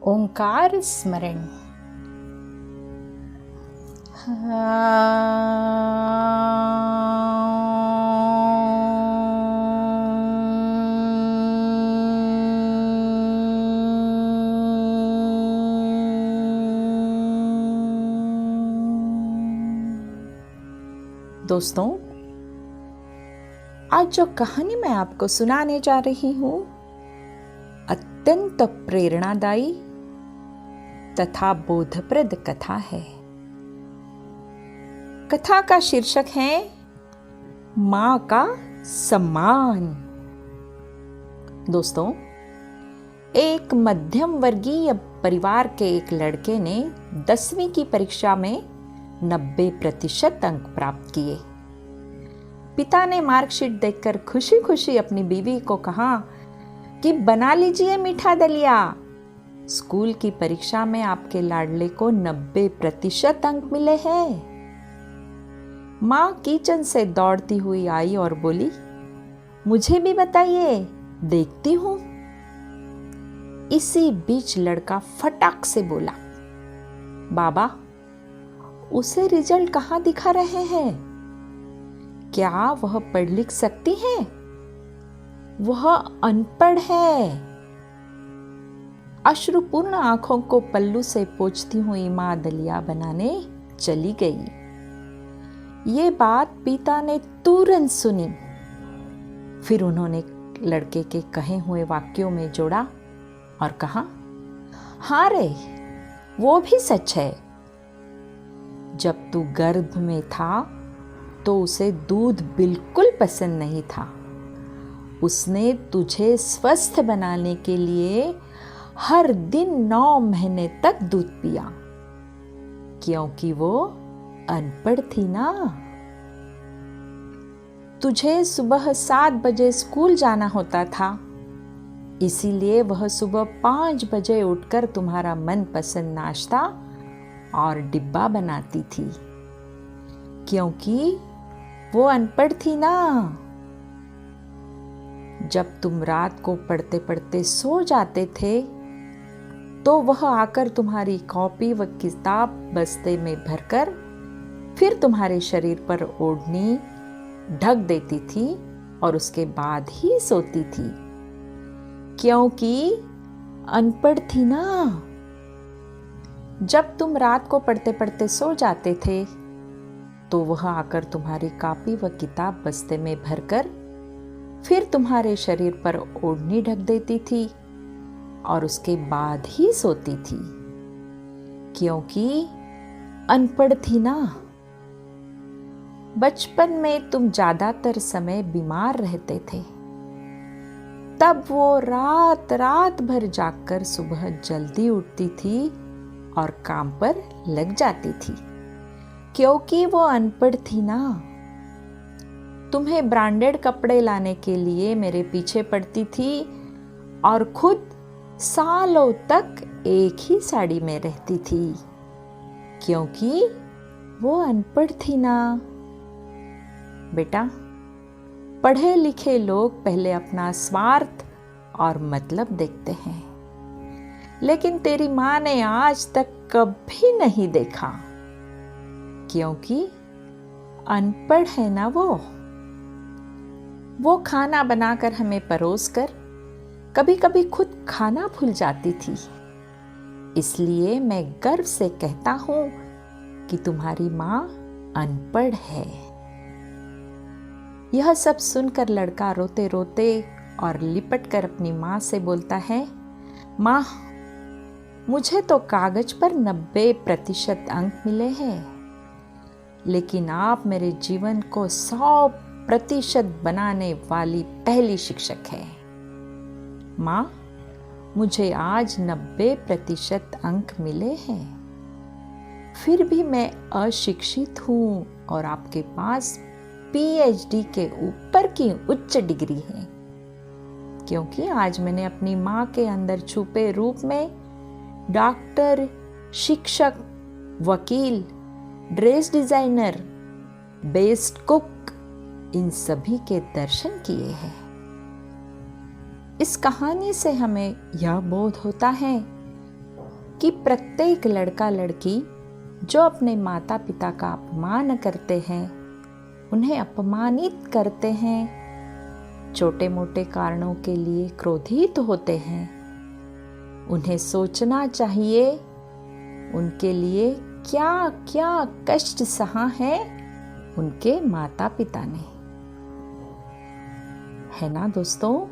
ओंकार स्मरण। दोस्तों, आज जो कहानी मैं आपको सुनाने जा रही हूं अत्यंत प्रेरणादायी तथा बोधप्रद कथा है। कथा का शीर्षक है मां का सम्मान। दोस्तों, एक मध्यम वर्गीय परिवार के एक लड़के ने 10वीं की परीक्षा में 90% अंक प्राप्त किए। पिता ने मार्कशीट देखकर खुशी खुशी अपनी बीवी को कहा कि बना लीजिए मीठा दलिया, स्कूल की परीक्षा में आपके लाडले को 90% अंक मिले हैं। मां किचन से दौड़ती हुई आई और बोली, मुझे भी बताइए, देखती हूं। इसी बीच लड़का फटाक से बोला, बाबा, उसे रिजल्ट कहां दिखा रहे हैं? क्या वह पढ़ लिख सकती है? वह अनपढ़ है। अश्रुपूर्ण आंखों को पल्लू से पोंछती हुई मां दलिया बनाने चली गई। ये बात पिता ने तुरंत सुनी। फिर उन्होंने लड़के के कहे हुए वाक्यों में जोड़ा और कहा, हाँ रे, वो भी सच है। जब तू गर्भ में था तो उसे दूध बिल्कुल पसंद नहीं था। उसने तुझे स्वस्थ बनाने के लिए हर दिन 9 महीने तक दूध पिया, क्योंकि वो अनपढ़ थी ना। तुझे सुबह 7 बजे स्कूल जाना होता था, इसीलिए वह सुबह 5 बजे उठकर तुम्हारा मनपसंद नाश्ता और डिब्बा बनाती थी, क्योंकि वो अनपढ़ थी ना। जब तुम रात को पढ़ते पढ़ते सो जाते थे तो वह आकर तुम्हारी कॉपी व किताब बस्ते में भरकर फिर तुम्हारे शरीर पर ओढ़नी ढक देती थी और उसके बाद ही सोती थी, क्योंकि अनपढ़ थी ना। जब तुम रात को पढ़ते पढ़ते सो जाते थे तो वह आकर तुम्हारी कॉपी व किताब बस्ते में भरकर फिर तुम्हारे शरीर पर ओढ़नी ढक देती थी और उसके बाद ही सोती थी, क्योंकि अनपढ़ थी ना। बचपन में तुम ज्यादातर समय बीमार रहते थे, तब वो रात रात भर जागकर सुबह जल्दी उठती थी और काम पर लग जाती थी, क्योंकि वो अनपढ़ थी ना। तुम्हें ब्रांडेड कपड़े लाने के लिए मेरे पीछे पड़ती थी और खुद सालों तक एक ही साड़ी में रहती थी, क्योंकि वो अनपढ़ थी ना। बेटा, पढ़े लिखे लोग पहले अपना स्वार्थ और मतलब देखते हैं, लेकिन तेरी मां ने आज तक कभी नहीं देखा, क्योंकि अनपढ़ है ना वो खाना बनाकर हमें परोसकर कभी कभी खुद खाना भूल जाती थी। इसलिए मैं गर्व से कहता हूं कि तुम्हारी मां अनपढ़ है। यह सब सुनकर लड़का रोते रोते और लिपट कर अपनी मां से बोलता है, मां, मुझे तो कागज पर 90% अंक मिले हैं, लेकिन आप मेरे जीवन को 100% बनाने वाली पहली शिक्षक है। मां, मुझे आज 90% अंक मिले हैं, फिर भी मैं अशिक्षित हूं और आपके पास PhD के ऊपर की उच्च डिग्री है, क्योंकि आज मैंने अपनी मां के अंदर छुपे रूप में डॉक्टर, शिक्षक, वकील, ड्रेस डिजाइनर, बेस्ट कुक, इन सभी के दर्शन किए हैं। इस कहानी से हमें यह बोध होता है कि प्रत्येक लड़का लड़की जो अपने माता पिता का अपमान करते हैं, उन्हें अपमानित करते हैं, छोटे मोटे कारणों के लिए क्रोधित होते हैं, उन्हें सोचना चाहिए उनके लिए क्या क्या कष्ट सहा है उनके माता पिता ने। है ना दोस्तों।